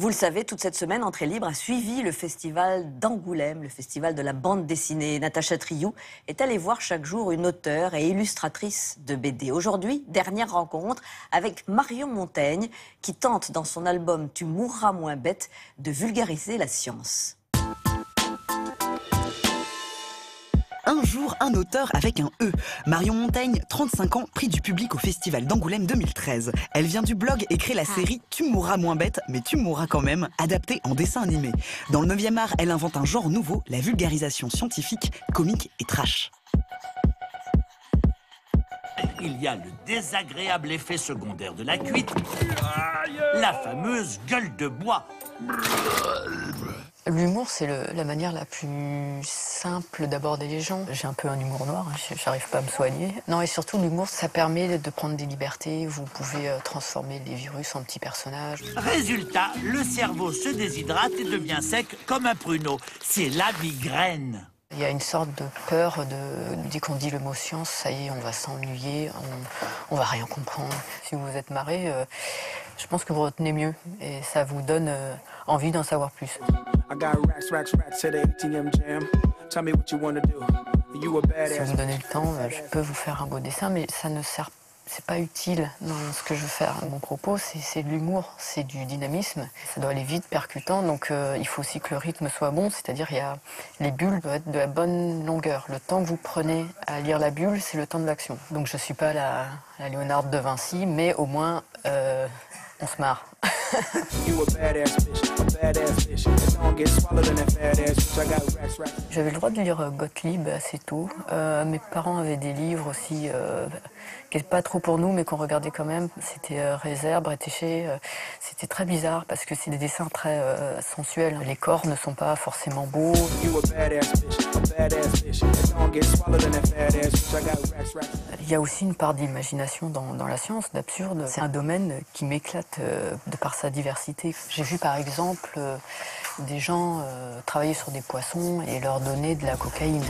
Vous le savez, toute cette semaine, Entrée Libre a suivi le festival d'Angoulême, le festival de la bande dessinée. Natacha Triou est allée voir chaque jour une auteure et illustratrice de BD. Aujourd'hui, dernière rencontre avec Marion Montaigne, qui tente dans son album Tu mourras moins bête de vulgariser la science. Un jour, un auteur avec un E. Marion Montaigne, 35 ans, prix du public au Festival d'Angoulême 2013. Elle vient du blog et crée la série Tu mourras moins bête, mais tu mourras quand même, adaptée en dessin animé. Dans le 9e art, elle invente un genre nouveau, la vulgarisation scientifique, comique et trash. Il y a le désagréable effet secondaire de la cuite, la fameuse gueule de bois. L'humour, c'est la manière la plus simple d'aborder les gens. J'ai un peu un humour noir, j'arrive pas à me soigner. Non, et surtout, l'humour, ça permet de prendre des libertés. Vous pouvez transformer les virus en petits personnages. Résultat, le cerveau se déshydrate et devient sec comme un pruneau. C'est la migraine. Il y a une sorte de peur dès qu'on dit le mot science, ça y est, on va s'ennuyer, on va rien comprendre. Si vous vous êtes marré, je pense que vous retenez mieux et ça vous donne envie d'en savoir plus. Si vous me donnez le temps, je peux vous faire un beau dessin, mais ça ne sert pas. C'est pas utile dans ce que je veux faire. Mon propos, c'est de l'humour, c'est du dynamisme. Ça doit aller vite, percutant, donc il faut aussi que le rythme soit bon, c'est-à-dire les bulles doivent être de la bonne longueur. Le temps que vous prenez à lire la bulle, c'est le temps de l'action. Donc je suis pas la Léonard de Vinci, mais au moins on se marre. J'avais le droit de lire Gottlieb assez tôt. Mes parents avaient des livres aussi qui n'étaient pas trop pour nous, mais qu'on regardait quand même. C'était Réserve, Bretéché. C'était très bizarre parce que c'est des dessins très sensuels. Les corps ne sont pas forcément beaux. Il y a aussi une part d'imagination dans la science, d'absurde. C'est un domaine qui m'éclate de par sa diversité. J'ai vu par exemple des gens travailler sur des poissons et leur donner de la cocaïne.